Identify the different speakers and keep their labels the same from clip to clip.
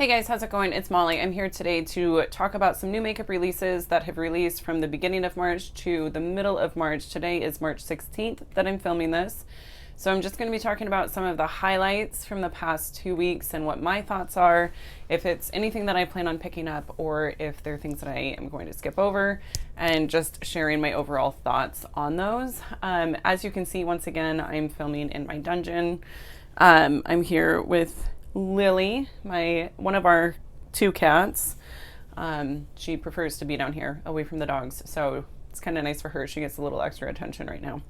Speaker 1: Hey guys, how's it going? It's Molly. I'm here today to talk about some new makeup releases that have released from the beginning of March to the middle of March. Today is March 16th that I'm filming this. So I'm just going to be talking about some of the highlights from the past 2 weeks and what my thoughts are, if it's anything that I plan on picking up or if there are things that I am going to skip over, and just sharing my overall thoughts on those. As you can see, once again, I'm filming in my dungeon. I'm here with Lily, one of our two cats. She prefers to be down here away from the dogs, so it's kind of nice for her. She gets a little extra attention right now.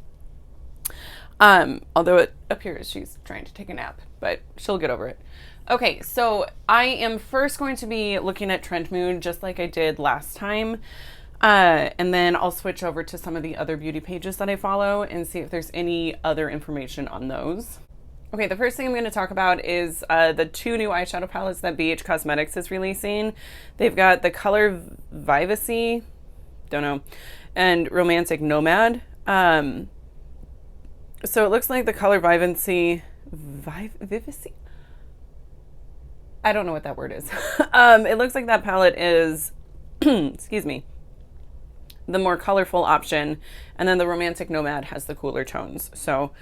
Speaker 1: Although it appears she's trying to take a nap, but she'll get over it. Okay, so I am first going to be looking at Trend Mood just like I did last time. And then I'll switch over to some of the other beauty pages that I follow and see if there's any other information on those. Okay, the first thing I'm going to talk about is the two new eyeshadow palettes that BH Cosmetics is releasing. They've got the color Vivacy, don't know, and Romantic Nomad. So it looks like the color Vivacy, I don't know what that word is. It looks like that palette is, excuse me, the more colorful option, and then the Romantic Nomad has the cooler tones. So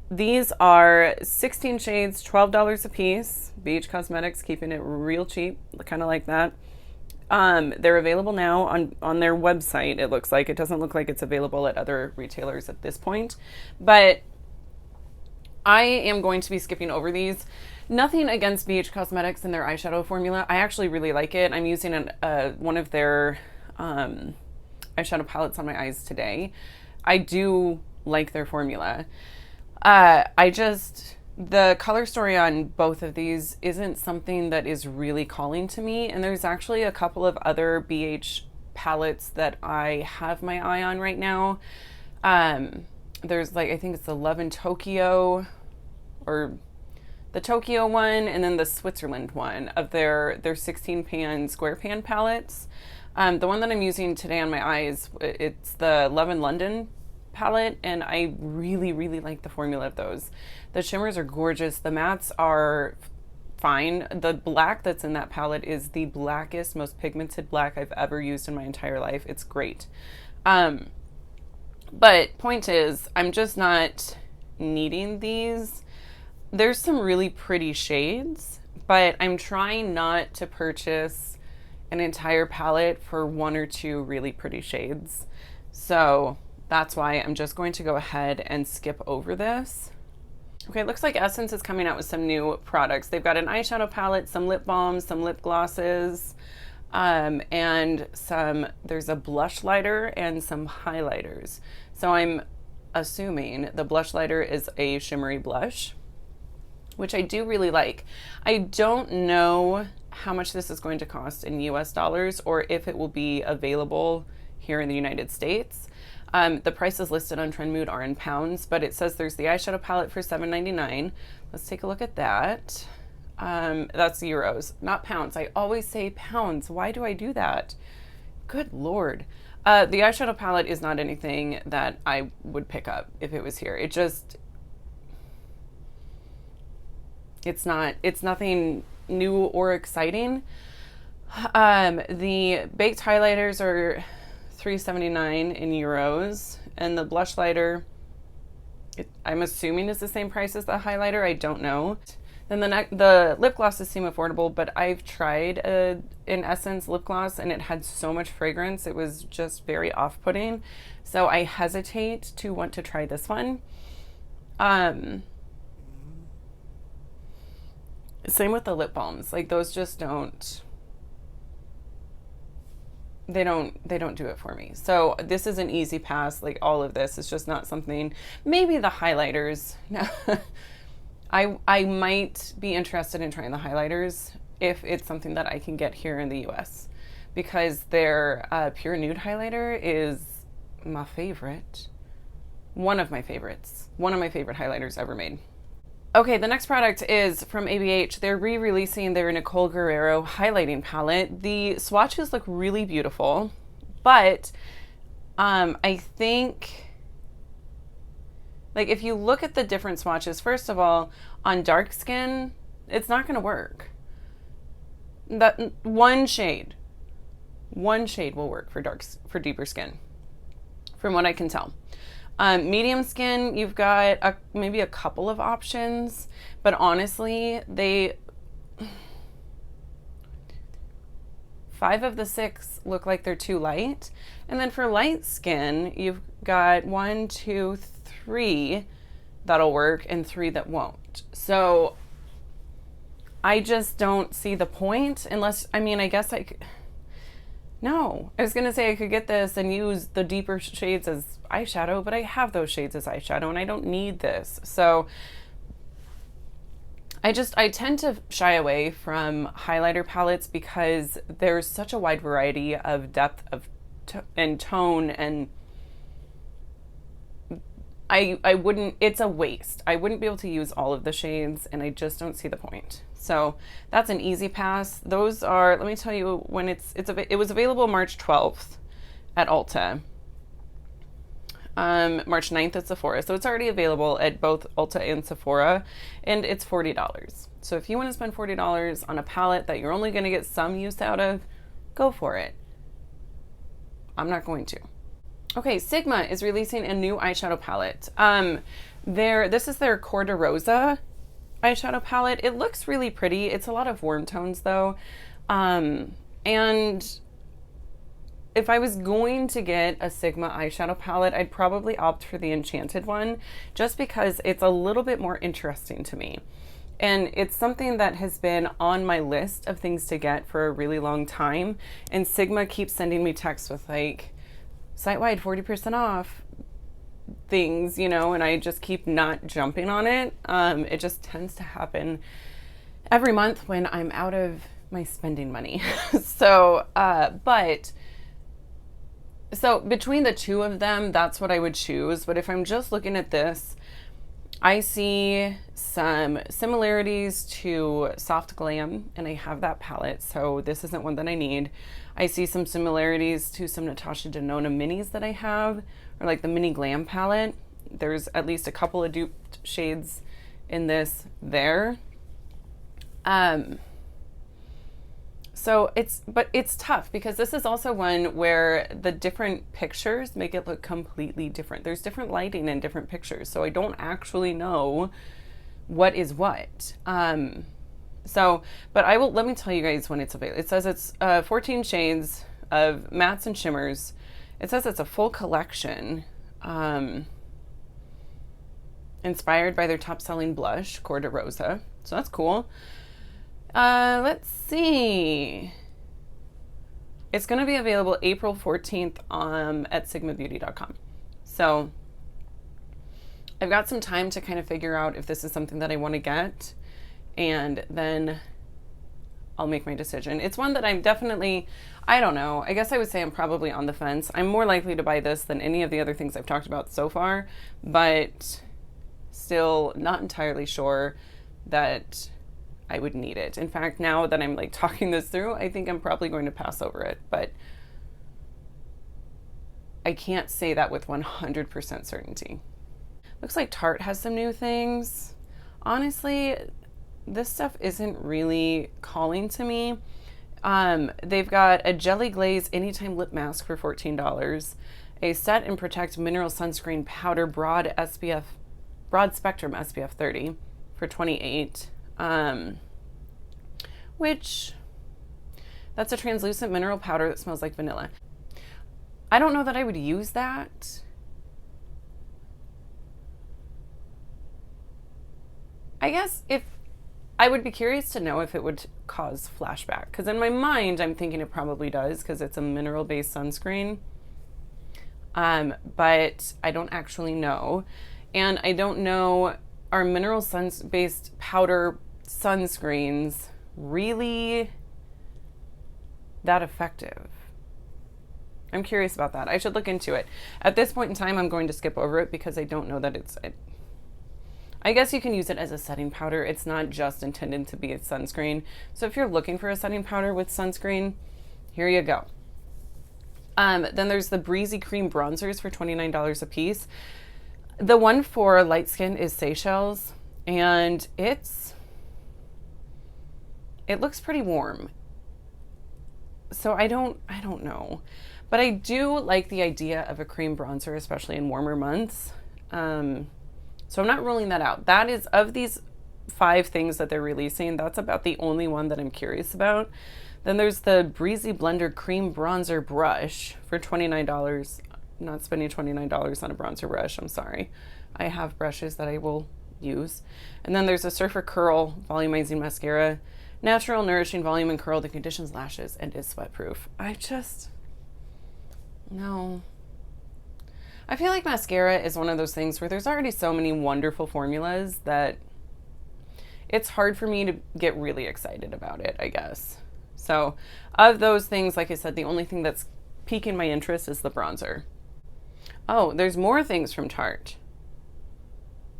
Speaker 1: these are 16 shades, $12 a piece. BH Cosmetics keeping it real cheap, kind of like that. They're available now on their website. It looks like it doesn't look like it's available at other retailers at this point, but I am going to be skipping over these. Nothing against BH Cosmetics and their eyeshadow formula. I actually really like it. I'm using one of their eyeshadow palettes on my eyes today. I do like their formula. The color story on both of these isn't something that is really calling to me, and there's actually a couple of other BH palettes that I have my eye on right now. There's I think it's the Love in Tokyo, or the Tokyo one, and then the Switzerland one of their 16 pan square pan palettes. The one that I'm using today on my eyes, it's the Love in London palette, and I really, really like the formula of those. The shimmers are gorgeous. The mattes are fine. The black that's in that palette is the blackest, most pigmented black I've ever used in my entire life. It's great. But point is, I'm just not needing these. There's some really pretty shades, but I'm trying not to purchase an entire palette for one or two really pretty shades. So that's why I'm just going to go ahead and skip over this. Okay, it looks like Essence is coming out with some new products. They've got an eyeshadow palette, some lip balms, some lip glosses, and there's a blush lighter and some highlighters. So I'm assuming the blush lighter is a shimmery blush, which I do really like. I don't know how much this is going to cost in US dollars or if it will be available here in the United States. The prices listed on Trend Mood are in pounds, but it says there's the eyeshadow palette for $7.99. Let's take a look at that. That's euros, not pounds. I always say pounds. Why do I do that? Good Lord. The eyeshadow palette is not anything that I would pick up if it was here. It's nothing new or exciting. The baked highlighters are $3.79 in euros, and the blush lighter, I'm assuming is the same price as the highlighter. I don't know. Then the lip glosses seem affordable, but I've tried an Essence lip gloss and it had so much fragrance, it was just very off-putting. So I hesitate to want to try this one. Same with the lip balms. Those just don't. They don't do it for me. So this is an easy pass. All of this is just not something. Maybe the highlighters. I might be interested in trying the highlighters if it's something that I can get here in the US, because their Pure Nude highlighter is my favorite. One of my favorites. One of my favorite highlighters ever made. Okay, the next product is from ABH. They're re-releasing their Nicole Guerrero highlighting palette. The swatches look really beautiful, but I think if you look at the different swatches, first of all, on dark skin, it's not going to work. That one shade will work for deeper skin, from what I can tell. Medium skin, you've got maybe a couple of options, but honestly, 5 of the 6 look like they're too light. And then for light skin, you've got 1, 2, 3 that'll work and 3 that won't. So I just don't see the point unless, I mean, I guess I could. No, I was going to say I could get this and use the deeper shades as eyeshadow, but I have those shades as eyeshadow and I don't need this. So I tend to shy away from highlighter palettes because there's such a wide variety of depth and tone, and I wouldn't, it's a waste. I wouldn't be able to use all of the shades and I just don't see the point. So that's an easy pass. Those are, let me tell you when it was available March 12th at Ulta. March 9th at Sephora. So it's already available at both Ulta and Sephora, and it's $40. So if you want to spend $40 on a palette that you're only going to get some use out of, go for it. I'm not going to. Okay, Sigma is releasing a new eyeshadow palette. This is their Cor de Rosa eyeshadow palette. It looks really pretty. It's a lot of warm tones though. And if I was going to get a Sigma eyeshadow palette, I'd probably opt for the Enchanted one just because it's a little bit more interesting to me. And it's something that has been on my list of things to get for a really long time. And Sigma keeps sending me texts with like, site-wide 40% off things, you know, and I just keep not jumping on it. It just tends to happen every month when I'm out of my spending money. So between the two of them, that's what I would choose. But if I'm just looking at this, I see some similarities to Soft Glam, and I have that palette, so this isn't one that I need. I see some similarities to some Natasha Denona minis that I have, or like the Mini Glam palette. There's at least a couple of duped shades in this there. So it's tough because this is also one where the different pictures make it look completely different. There's different lighting in different pictures, so I don't actually know what is what. But let me tell you guys when it's available. It says it's 14 shades of mattes and shimmers. It says it's a full collection, inspired by their top-selling blush, Cor de Rosa. So that's cool. Let's see. It's going to be available April 14th at sigmabeauty.com. So I've got some time to kind of figure out if this is something that I want to get, and then I'll make my decision. It's one that I'm definitely, I don't know. I guess I would say I'm probably on the fence. I'm more likely to buy this than any of the other things I've talked about so far, but still not entirely sure that I would need it. In fact, now that I'm like talking this through, I think I'm probably going to pass over it, but I can't say that with 100% certainty. Looks like Tarte has some new things. Honestly, this stuff isn't really calling to me. They've got a Jelly Glaze Anytime Lip Mask for $14, a Set and Protect Mineral Sunscreen Powder Broad Spectrum SPF 30 for $28. Which, that's a translucent mineral powder that smells like vanilla. I don't know that I would use that. I guess if I would be curious to know if it would cause flashback, because in my mind I'm thinking it probably does because it's a mineral-based sunscreen, but I don't actually know, and I don't know, are mineral based powder sunscreens really that effective? I'm curious about that. I should look into it. At this point in time, I'm going to skip over it because I don't know that I guess you can use it as a setting powder. It's not just intended to be a sunscreen. So if you're looking for a setting powder with sunscreen, here you go. Then there's the Breezy Cream Bronzers for $29 a piece. The one for light skin is Seychelles, and it looks pretty warm. So I don't know. But I do like the idea of a cream bronzer, especially in warmer months. So I'm not ruling that out. That is, of these 5 things that they're releasing, that's about the only one that I'm curious about. Then there's the Breezy Blender Cream Bronzer Brush for $29. I'm not spending $29 on a bronzer brush. I'm sorry. I have brushes that I will use. And then there's a Surfer Curl Volumizing Mascara. Natural, nourishing volume and curl that conditions lashes and is sweat proof. No. I feel like mascara is one of those things where there's already so many wonderful formulas that it's hard for me to get really excited about it, I guess. So of those things, like I said, the only thing that's piquing my interest is the bronzer. Oh, there's more things from Tarte.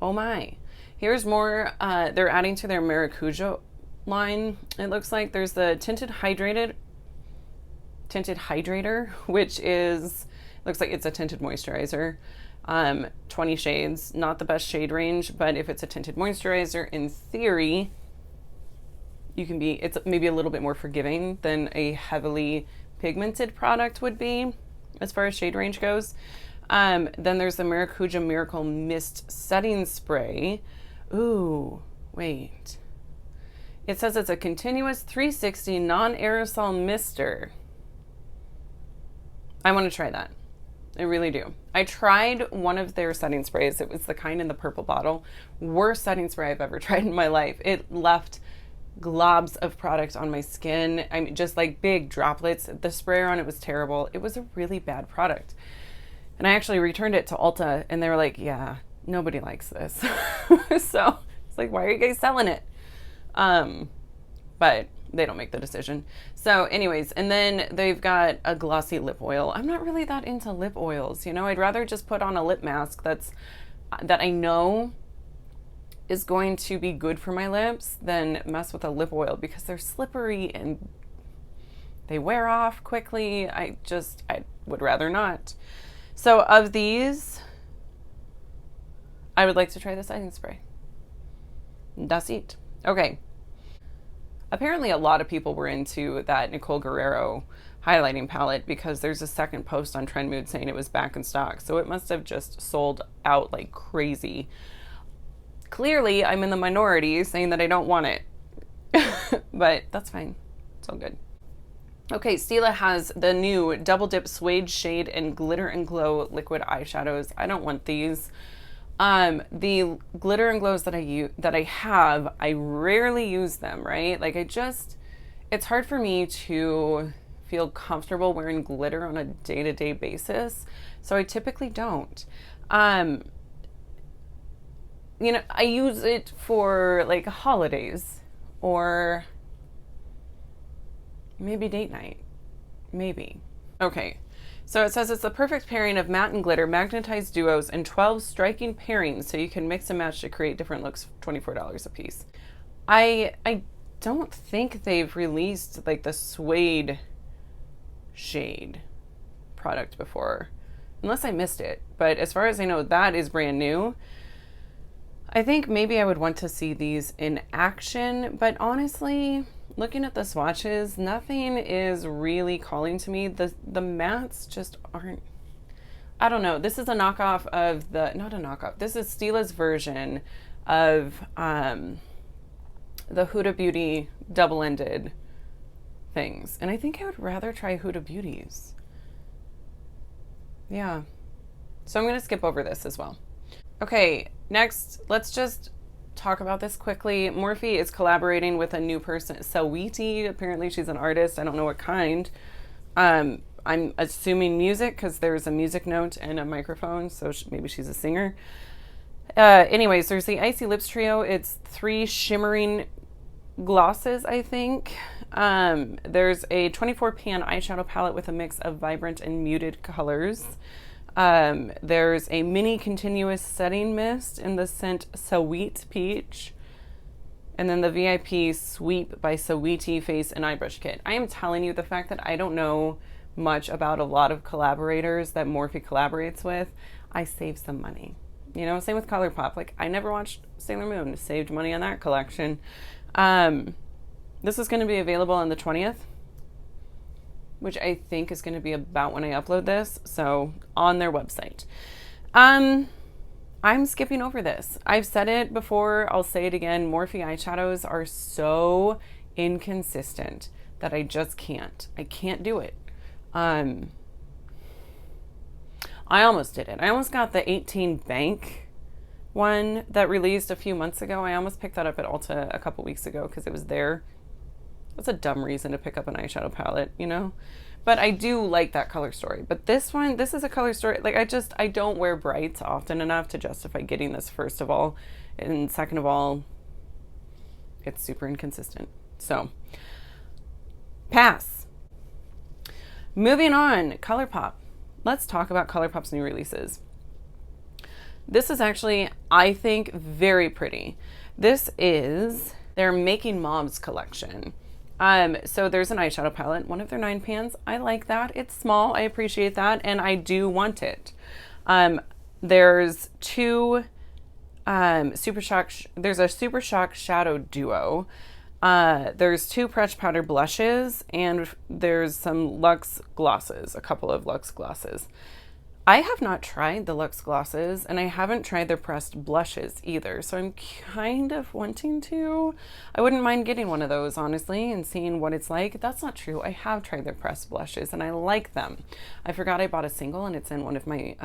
Speaker 1: Oh my. Here's more. They're adding to their Maracuja line. It looks like there's the tinted hydrator, which looks like it's a tinted moisturizer. 20 shades, not the best shade range, but if it's a tinted moisturizer, in theory, it's maybe a little bit more forgiving than a heavily pigmented product would be as far as shade range goes. Then there's the Maracuja Miracle Mist Setting Spray. Ooh, wait. It says it's a continuous 360 non-aerosol mister. I want to try that. I really do. I tried one of their setting sprays. It was the kind in the purple bottle. Worst setting spray I've ever tried in my life. It left globs of product on my skin. I mean, just like big droplets. The sprayer on it was terrible. It was a really bad product. And I actually returned it to Ulta and they were like, yeah, nobody likes this. So it's like, why are you guys selling it? But they don't make the decision. So anyways, and then they've got a glossy lip oil. I'm not really that into lip oils. I'd rather just put on a lip mask that I know is going to be good for my lips than mess with a lip oil because they're slippery and they wear off quickly. I would rather not. So of these, I would like to try the setting spray. That's it. Okay. Apparently a lot of people were into that Nicole Guerrero highlighting palette because there's a second post on Trend Mood saying it was back in stock. So it must have just sold out like crazy. Clearly, I'm in the minority saying that I don't want it. But that's fine. It's all good. Okay, Stila has the new Double Dip Suede Shade and Glitter and Glow liquid eyeshadows. I don't want these. The glitter and glows that I have, I rarely use them, right? Like it's hard for me to feel comfortable wearing glitter on a day-to-day basis. So I typically don't. I use it for like holidays or maybe date night. Maybe. Okay. So it says it's the perfect pairing of matte and glitter, magnetized duos, and 12 striking pairings so you can mix and match to create different looks, $24 a piece. I don't think they've released like the suede shade product before, unless I missed it. But as far as I know, that is brand new. I think maybe I would want to see these in action, but honestly, looking at the swatches, nothing is really calling to me. The mattes just aren't, I don't know. This is a knockoff of not a knockoff. This is Stila's version of the Huda Beauty double-ended things. And I think I would rather try Huda Beauty's. Yeah. So I'm going to skip over this as well. Okay, next, let's just talk about this quickly. Morphe is collaborating with a new person, Saweetie. Apparently she's an artist. I don't know what kind. I'm assuming music because there's a music note and a microphone, so maybe she's a singer. Anyways, there's the Icy Lips Trio. It's 3 shimmering glosses, I think. There's a 24 pan eyeshadow palette with a mix of vibrant and muted colors. There's a mini continuous setting mist in the scent Sweet Peach. And then the VIP Sweep by Saweetie Face and Eye Brush Kit. I am telling you, the fact that I don't know much about a lot of collaborators that Morphe collaborates with, I save some money. Same with ColourPop. Like, I never watched Sailor Moon. Saved money on that collection. This is going to be available on the 20th. which I think is going to be about when I upload this. So on their website. I'm skipping over this. I've said it before. I'll say it again. Morphe eyeshadows are so inconsistent that I just can't. I can't do it. I almost did it. I almost got the 18 Bank one that released a few months ago. I almost picked that up at Ulta a couple weeks ago because it was there. That's a dumb reason to pick up an eyeshadow palette, you know? But I do like that color story. But this one, this is a color story. Like I don't wear brights often enough to justify getting this, first of all. And second of all, it's super inconsistent. So, pass. Moving on, ColourPop. Let's talk about ColourPop's new releases. This is actually, I think, very pretty. This is their Making Mobs collection. So there's an eyeshadow palette, one of their 9 pans. I like that. It's small. I appreciate that, and I do want it. There's two Super Shock. There's a Super Shock Shadow Duo. There's 2 Pressed Powder blushes, and there's some Luxe glosses, a couple of Luxe glosses. I have not tried the Luxe glosses, and I haven't tried their pressed blushes either, so I'm kind of wanting to. I wouldn't mind getting one of those, honestly, and seeing what it's like. That's not true. I have tried their pressed blushes, and I like them. I forgot I bought a single, and it's in one of my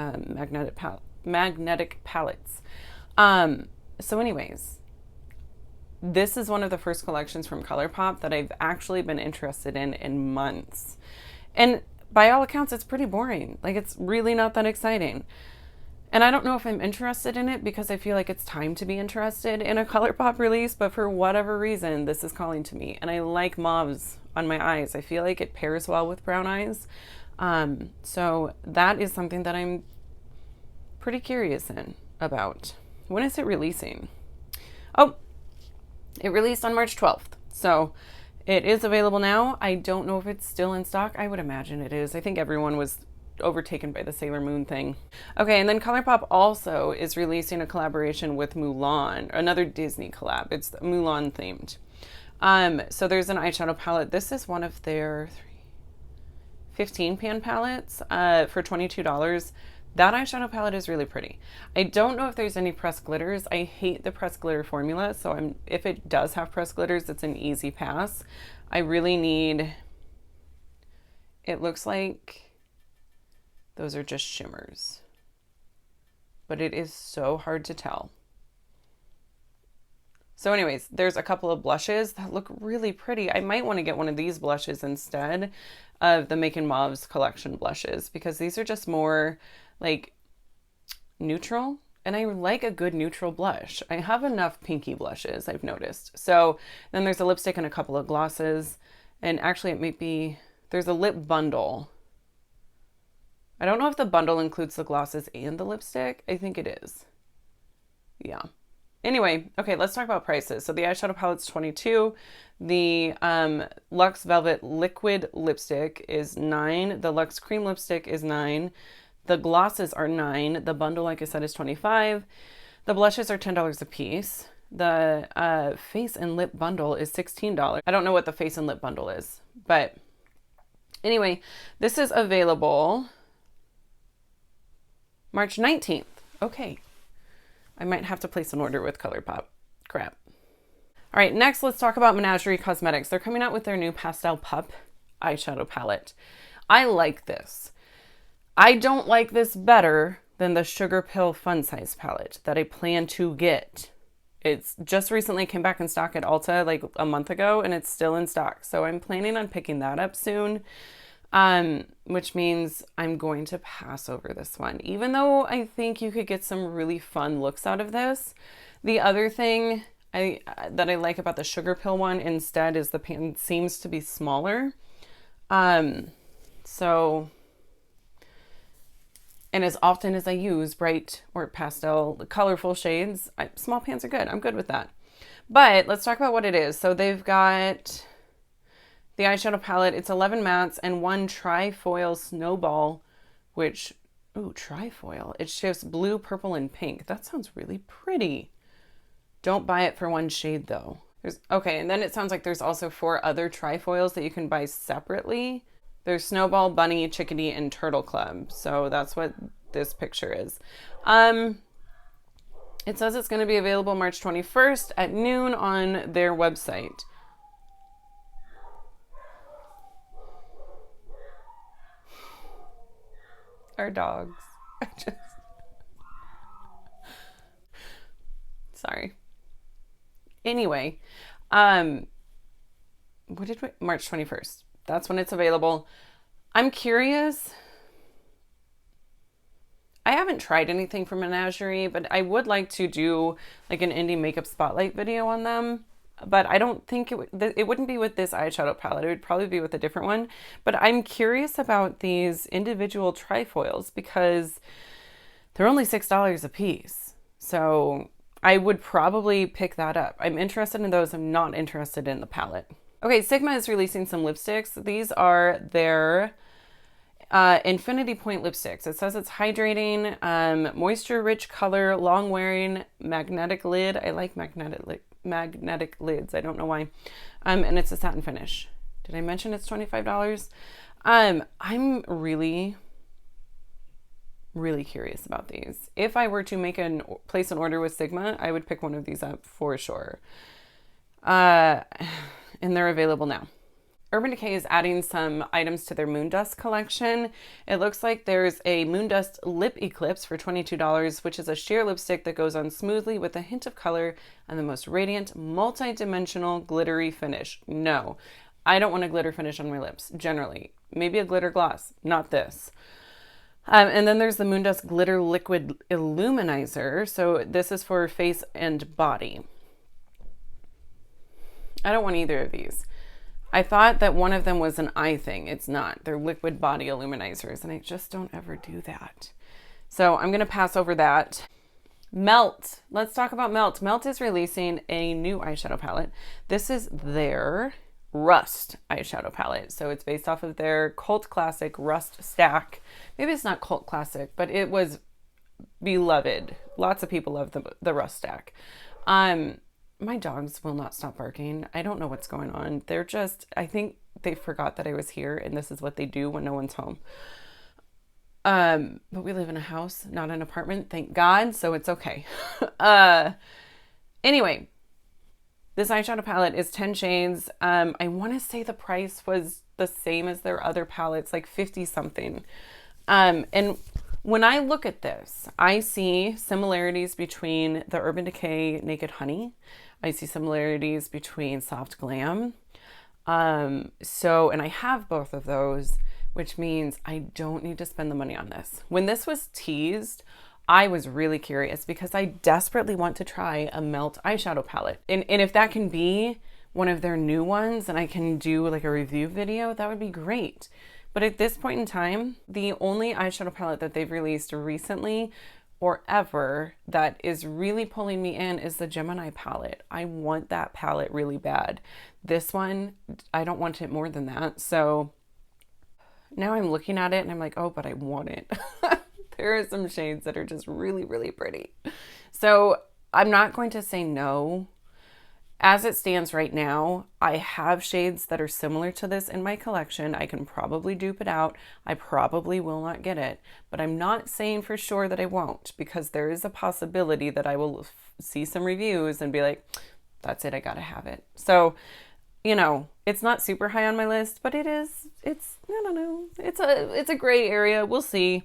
Speaker 1: magnetic palettes. So anyways, this is one of the first collections from ColourPop that I've actually been interested in months. And by all accounts, it's pretty boring. Like, it's really not that exciting. And I don't know if I'm interested in it because I feel like it's time to be interested in a ColourPop release, but for whatever reason, this is calling to me. And I like mauves on my eyes. I feel like it pairs well with brown eyes. So that is something that I'm pretty curious about. When is it releasing? Oh, it released on March 12th. So it is available now. I don't know if it's still in stock. I would imagine it is. I think everyone was overtaken by the Sailor Moon thing. Okay, and then ColourPop also is releasing a collaboration with Mulan, another Disney collab. It's Mulan themed. So there's an eyeshadow palette. This is one of their 15 pan palettes for $22. That eyeshadow palette is really pretty. I don't know if there's any pressed glitters. I hate the pressed glitter formula, so if it does have pressed glitters, it's an easy pass. I really need, it looks like those are just shimmers, but it is so hard to tell. So anyways, there's a couple of blushes that look really pretty. I might want to get one of these blushes instead of the Making Mobs collection blushes, because these are just more like neutral, and I like a good neutral blush. I have enough pinky blushes, I've noticed. So then there's a lipstick and a couple of glosses, and actually it might be, there's a lip bundle. I don't know if the bundle includes the glosses and the lipstick. I think it is. Yeah. Anyway, okay, let's talk about prices. So the eyeshadow palette's $22. The Luxe Velvet Liquid Lipstick is $9. The Luxe Cream Lipstick is $9. The glosses are $9. The bundle, like I said, is $25. The blushes are $10 a piece. The face and lip bundle is $16. I don't know what the face and lip bundle is, but anyway, this is available March 19th. Okay. I might have to place an order with ColourPop. Crap. All right, next let's talk about Menagerie Cosmetics. They're coming out with their new Pastel Pup eyeshadow palette. I like this. I don't like this better than the Sugar Pill Fun Size palette that I plan to get. It's just recently came back in stock at Ulta like a month ago, and it's still in stock. So I'm planning on picking that up soon, which means I'm going to pass over this one. Even though I think you could get some really fun looks out of this. The other thing that I like about the Sugar Pill one instead is the pan seems to be smaller. So... And as often as I use bright or pastel, colorful shades, small pans are good. I'm good with that. But let's talk about what it is. So they've got the eyeshadow palette. It's 11 mattes and 1 trifoil snowball, which, ooh, trifoil. It shifts blue, purple, and pink. That sounds really pretty. Don't buy it for 1 shade though. Okay, and then it sounds like there's also 4 other trifoils that you can buy separately. There's Snowball, Bunny, Chickadee, and Turtle Club. So that's what this picture is. It says it's going to be available March 21st at noon on their website. Our dogs. Sorry. Anyway, March 21st. That's when it's available. I'm curious. I haven't tried anything from Menagerie, but I would like to do like an indie makeup spotlight video on them. But I don't think it wouldn't be with this eyeshadow palette. It would probably be with a different one. But I'm curious about these individual trifoils because they're only $6 a piece. So I would probably pick that up. I'm interested in those. I'm not interested in the palette. Okay, Sigma is releasing some lipsticks. These are their Infinity Point lipsticks. It says it's hydrating, moisture-rich color, long-wearing, magnetic lid. I like magnetic lids. I don't know why. And it's a satin finish. Did I mention it's $25? I'm really curious about these. If I were to place an order with Sigma, I would pick one of these up for sure. And they're available now. Urban Decay is adding some items to their Moon Dust collection. It looks like there's a Moon Dust Lip Eclipse for $22, which is a sheer lipstick that goes on smoothly with a hint of color and the most radiant, multi-dimensional, glittery finish. No, I don't want a glitter finish on my lips, generally. Maybe a glitter gloss, not this. And then there's the Moon Dust Glitter Liquid Illuminizer. So this is for face and body. I don't want either of these. I thought that one of them was an eye thing. It's not. They're liquid body illuminizers, and I just don't ever do that. So I'm going to pass over that. Melt. Let's talk about Melt. Melt is releasing a new eyeshadow palette. This is their Rust eyeshadow palette. So it's based off of their cult classic Rust stack. Maybe it's not cult classic, but it was beloved. Lots of people love the Rust stack. My dogs will not stop barking. I don't know what's going on. I think they forgot that I was here and this is what they do when no one's home. But we live in a house, not an apartment, thank God, so it's okay. Anyway, this eyeshadow palette is 10 shades. I want to say the price was the same as their other palettes, like 50 something. And when I look at this, I see similarities between the Urban Decay Naked Honey. I see similarities between Soft Glam. And I have both of those, which means I don't need to spend the money on this. When this was teased, I was really curious because I desperately want to try a Melt eyeshadow palette. And if that can be one of their new ones and I can do like a review video, that would be great. But at this point in time, the only eyeshadow palette that they've released recently or ever that is really pulling me in is the Gemini palette. I want that palette really bad. This one, I don't want it more than that. So now I'm looking at it and I'm like, oh, but I want it. There are some shades that are just really, really pretty. So I'm not going to say no. As it stands right now, I have shades that are similar to this in my collection. I can probably dupe it out. I probably will not get it, but I'm not saying for sure that I won't because there is a possibility that I will see some reviews and be like, that's it, I gotta have it. So, you know, it's not super high on my list, but I don't know, it's a gray area. We'll see.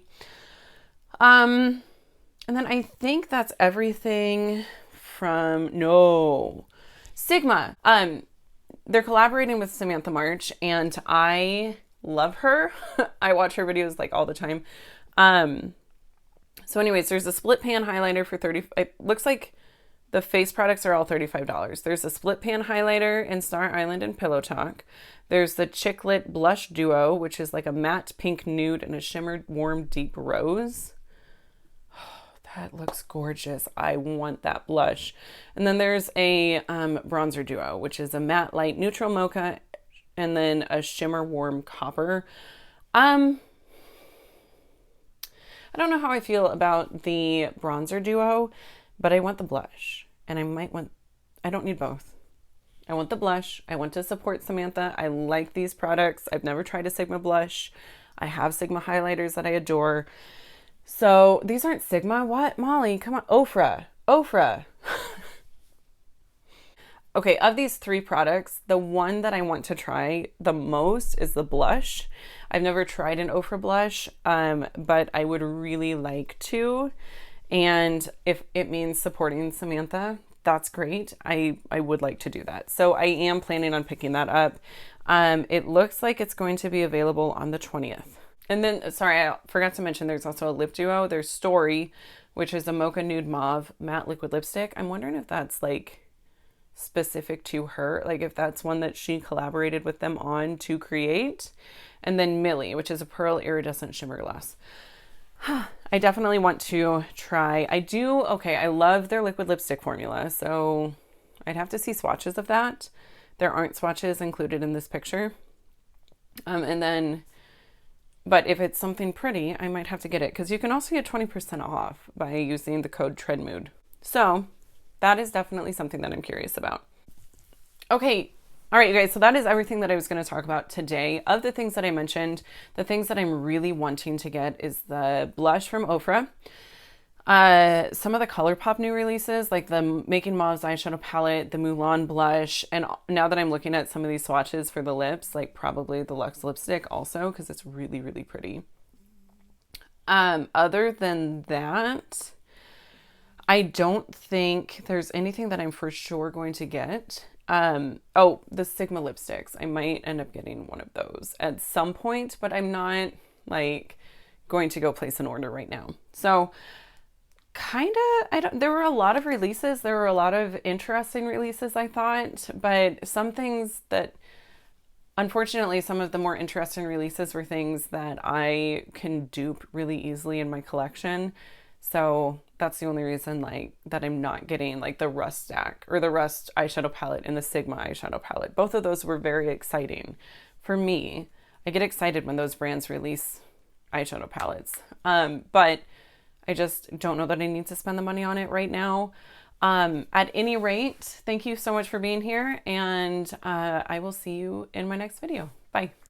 Speaker 1: And then I think that's everything from, Sigma. They're collaborating with Samantha March and I love her. I watch her videos like all the time. So anyways, there's a split pan highlighter for it looks like the face products are all $35. There's a split pan highlighter in Star Island and Pillow Talk. There's the Chick Lit Blush Duo, which is like a matte pink nude and a shimmered warm deep rose. That looks gorgeous. I want that blush. And then there's a bronzer duo, which is a matte light neutral mocha and then a shimmer warm copper. I don't know how I feel about the bronzer duo, but I want the blush and I don't need both. I want the blush. I want to support Samantha. I like these products. I've never tried a Sigma blush. I have Sigma highlighters that I adore. So these aren't Sigma. What? Molly, come on. Ofra. Ofra. Okay, of these three products, the one that I want to try the most is the blush. I've never tried an Ofra blush, but I would really like to. And if it means supporting Samantha, that's great. I would like to do that. So I am planning on picking that up. It looks like it's going to be available on the 20th. And then, sorry, I forgot to mention there's also a lip duo. There's Story, which is a Mocha Nude Mauve matte liquid lipstick. I'm wondering if that's like specific to her, like if that's one that she collaborated with them on to create. And then Millie, which is a pearl iridescent shimmer gloss. I definitely want to try. I love their liquid lipstick formula, so I'd have to see swatches of that. There aren't swatches included in this picture. But if it's something pretty, I might have to get it, because you can also get 20% off by using the code TREADMOOD. So that is definitely something that I'm curious about. Okay. All right, you guys, so that is everything that I was going to talk about today. Of the things that I mentioned, the things that I'm really wanting to get is the blush from Ofra. Some of the ColourPop new releases, like the Making Mauves eyeshadow palette, the Mulan blush, and now that I'm looking at some of these swatches for the lips, like probably the Luxe lipstick also, because it's really, really pretty. Other than that, I don't think there's anything that I'm for sure going to get. The Sigma lipsticks. I might end up getting one of those at some point, but I'm not like going to go place an order right now. So there were a lot of releases. There were a lot of interesting releases, I thought, but some things that, unfortunately, some of the more interesting releases were things that I can dupe really easily in my collection. So that's the only reason that I'm not getting like the Rust stack or the Rust eyeshadow palette and the Sigma eyeshadow palette. Both of those were very exciting for me. I get excited when those brands release eyeshadow palettes. But I just don't know that I need to spend the money on it right now. At any rate, thank you so much for being here, and I will see you in my next video. Bye.